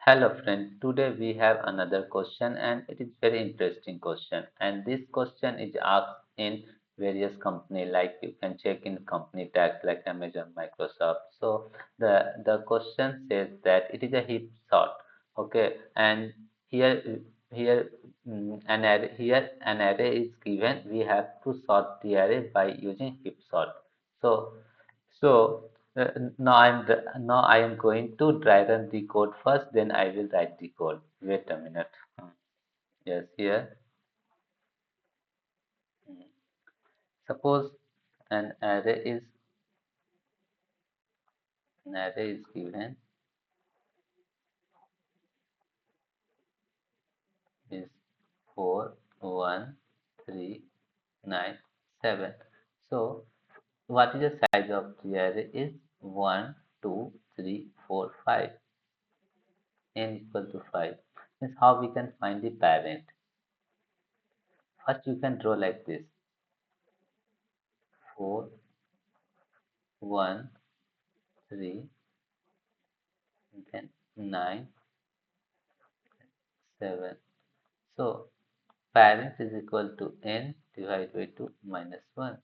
Hello friend, today we have another question and it is very interesting question, and this question is asked in various company, like you can check in company tags like Amazon, Microsoft. So the question says that it is a heap sort, okay, and here an array is given. We have to sort the array by using heap sort. So now I am going to dry run the code first, then I will write the code. Wait a minute. Yes, here. Hmm. Suppose an array is given is 4, 1, 3, 9, 7. So what is the size of the array is 1, 2, 3, 4, 5. N equal to 5. Means how we can find the parent. First you can draw like this. 4, 1, 3, then 9, 7. So parent is equal to n divided by 2 minus 1.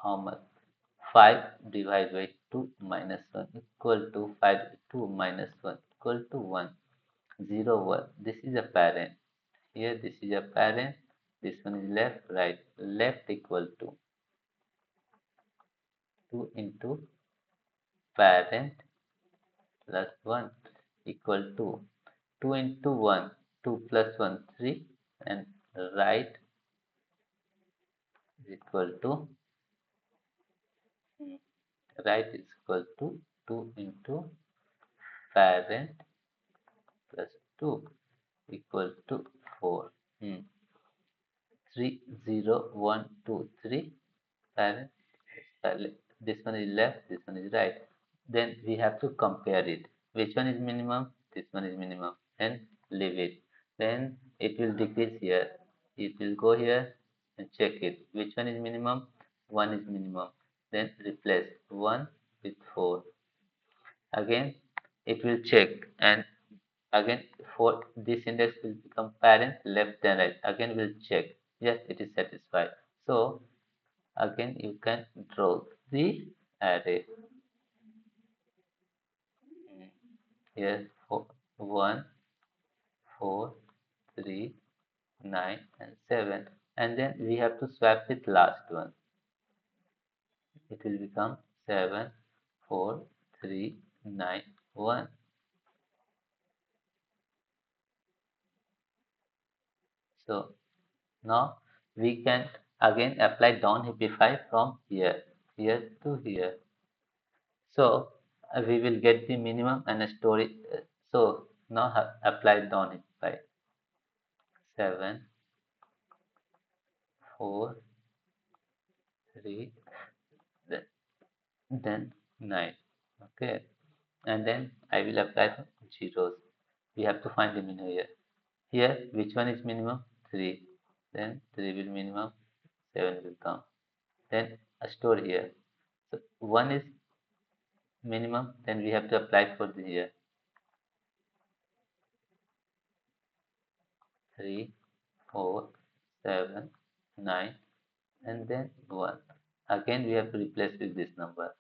How much? 5 divided by 2 minus 1 equal to 5, 2 minus 1 equal to 1. 0, 1. This is a parent. Here this is a parent. This one is left, right. Left equal to 2 into parent plus 1 equal to 2 into 1, 2 plus 1, 3, and right is equal to right is equal to 2 into parent plus 2 equal to 4. 3, 0, 1, 2, 3. Parent, this one is left, this one is right. Then we have to compare it. Which one is minimum? This one is minimum. And leave it. Then it will decrease here. It will go here and check it. Which one is minimum? 1 is minimum. Then replace 1 with 4. Again it will check, and again for this index will become parent, left and right. Again we'll check. Yes, it is satisfied. So again you can draw the array. Here 1, 4, 3, 9 and 7, and then we have to swap with last one. It will become 7, 4, 3, 9, 1. So now we can again apply down Heapify from here to here. So we will get the minimum and store it. So now apply down Heapify. 7, 4, 3, then, then 9. Okay, and then I will apply the zeros. We have to find the minimum here. Here, which one is minimum? 3. Then 3 will minimum, 7 will come. Then a store here. So 1 is minimum, then we have to apply for the here. 3, 4, 7, 9, and then 1. Again, we have to replace with this number.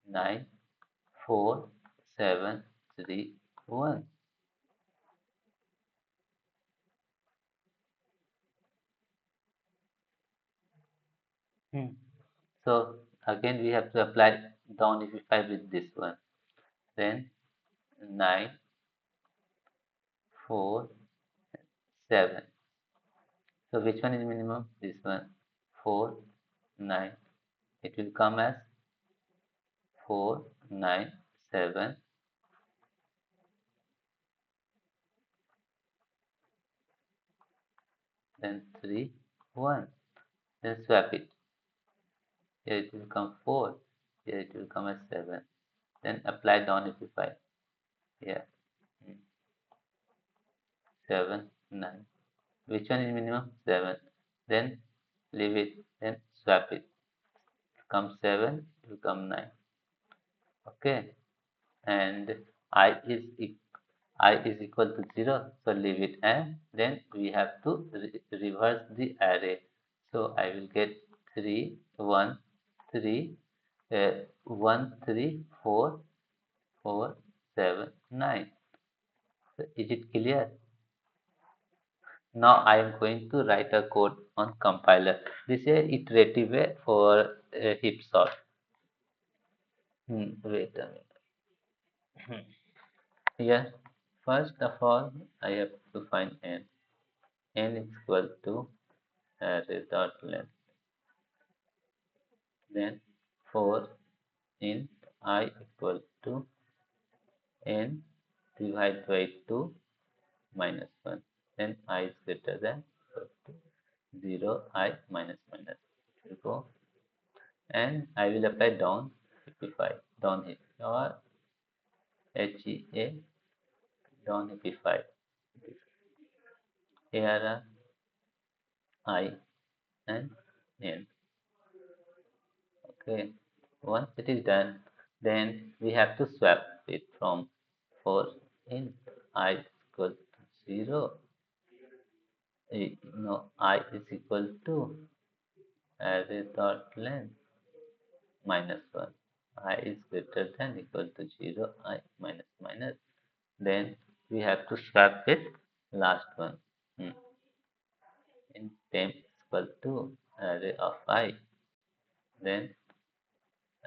9, 4, 7, 3, 1. Hmm. So again, we have to apply down if 5 with this one. Then 9, 4, 7. So which one is minimum? This one. 4, 9. It will come as 4, 9, 7. Then 3, 1. Then swap it. Here it will come 4. Here it will come as 7. Then apply down if 5. Here. 7, 9. Which one is minimum? 7. Then leave it. Then swap it. Come 7, it will come 9. Okay. And I is I is equal to 0, so leave it, and then we have to reverse the array. So I will get 3 1 3 1 3 4 4 7 9. So is it clear? Now I am going to write a code on compiler. This is a iterative way for heap sort. Wait a minute. Here, first of all, I have to find n. N is equal to array dot length. Then for int I equal to n divided by 2 minus 1. Then I is greater than equal to 0, I minus minus. Here we go. And I will apply down Heapify, down heap, or HEA down Heapify. Here are I and N. Okay. Once it is done, then we have to swap it from for int I equal to 0. No, I is equal to array dot length minus 1. I is greater than equal to 0, I minus minus. Then we have to swap with last one. In temp is equal to array of I. Then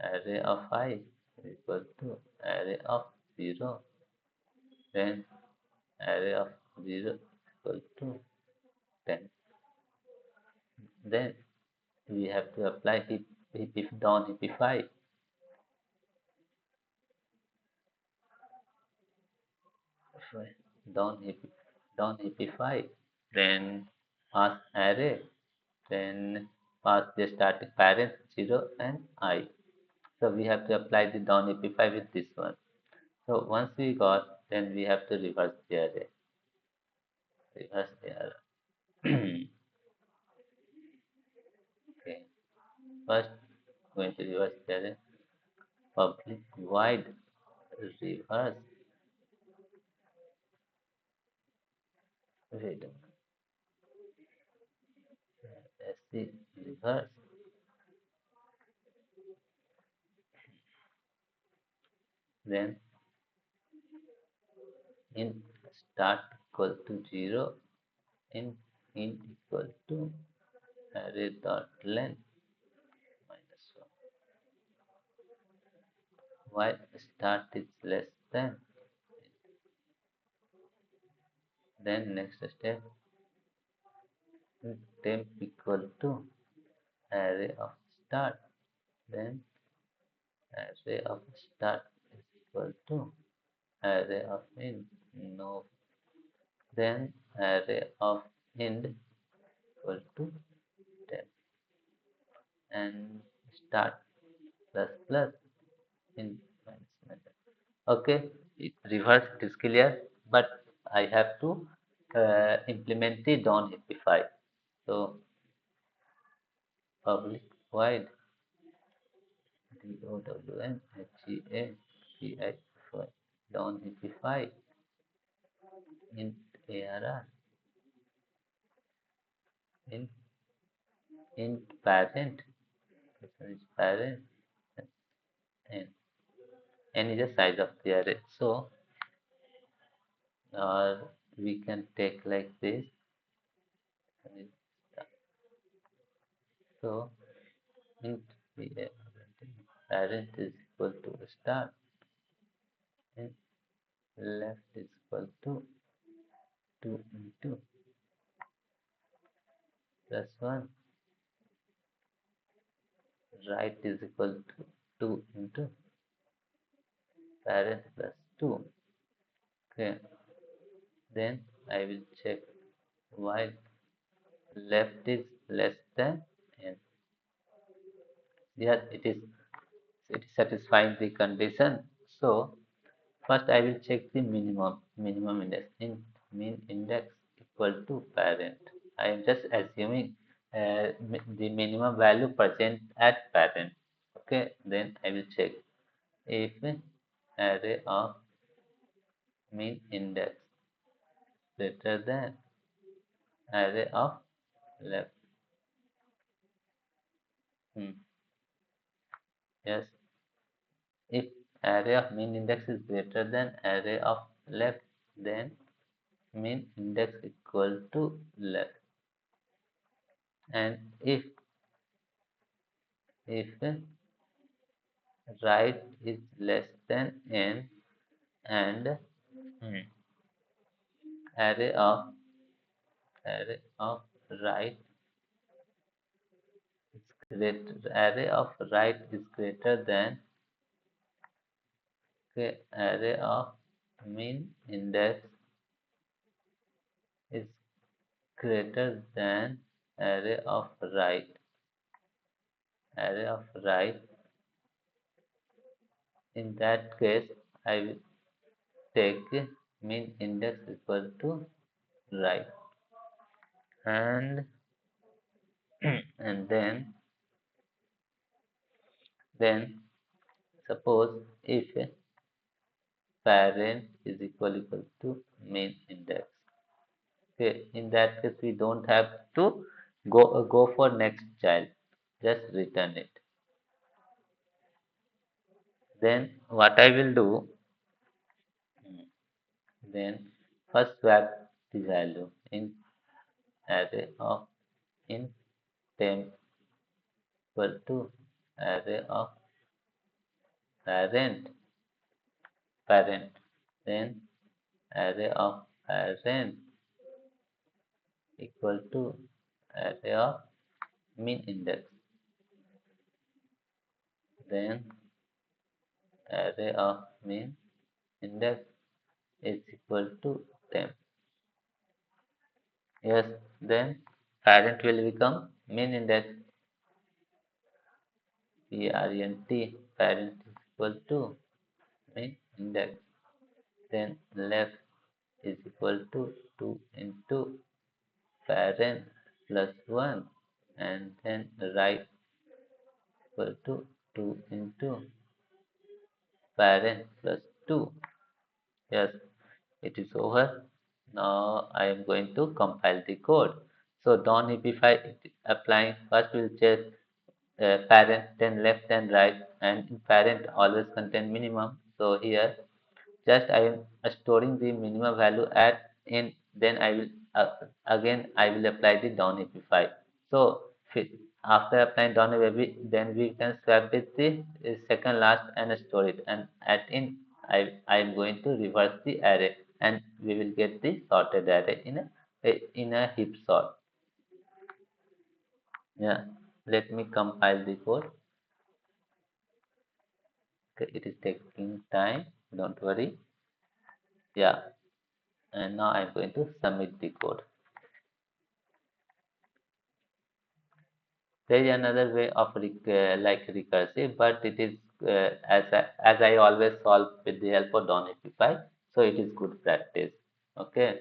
array of I is equal to array of 0. Then array of 0 is equal to 10. Then we have to apply heap if down heapify. Down heapify. Then pass array. Then pass the static parent 0 and I. So we have to apply the down heapify with this one. So once we got, then we have to reverse the array. Reverse the array. Okay. First, going to reverse the array. Public void reverse. Wait a minute. Let's see. Reverse. Then int start equal to 0. Int equal to array dot length minus 1. While start is less than, then next step, temp equal to array of start. Then array of start is equal to array of int. No. Then array of int equal to 10. And start plus plus int minus minus. Okay, it reverse, it is clear, but I have to implement the down heapify. So public void downHeapify down heapify int arr int parent, this one is parent, and n is the size of the array. So we can take like this. So int parent is equal to start, and left is equal to 2 into plus 1, right is equal to 2 into parent plus 2. Okay, then I will check while left is less than n. Yes, it is satisfying the condition. So first I will check the minimum index. In mean index equal to parent. I am just assuming the minimum value present at parent. Okay, then I will check if array of mean index greater than array of left. Hmm. Yes, if array of mean index is greater than array of left, then mean index equal to left. And if right is less than n and hmm, array of right is array of right is greater than array of mean index is greater than array of right. In that case, I will take mean index equal to right, and and then suppose if parent is equal to mean index. Okay, in that case we don't have to go for next child, just return it. Then what I will do, then first swap the value in array of in temp equal to array of parent parent, then array of parent equal to array of mean index, then array of mean index is equal to temp. Yes, then parent will become mean index. Parent is equal to mean index. Then left is equal to 2 into parent plus 1, and then right equal to 2 into parent plus 2. Yes, it is over. Now I am going to compile the code. So don't Heapify applying. First we'll check parent, then left and right, and in parent always contain minimum. So here just I am storing the minimum value at in, then I will again I will apply the down Heapify. So after applying down Heapify, then we can swap with the second last and store it, and at in I am going to reverse the array, and we will get the sorted array in a heap sort. Yeah, let me compile the code. Okay, it is taking time, don't worry. Yeah, and now I'm going to submit the code. There is another way of like recursive, but it is as I always solve with the help of Donify, so it is good practice. Okay,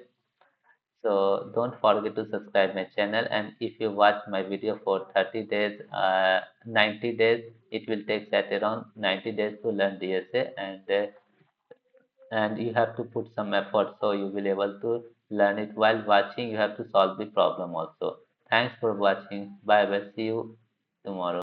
so don't forget to subscribe my channel, and if you watch my video for 30 days, 90 days, it will take at around 90 days to learn DSA, and you have to put some effort, so you will able to learn it. While watching you have to solve the problem also. Thanks for watching. Bye bye, see you tomorrow.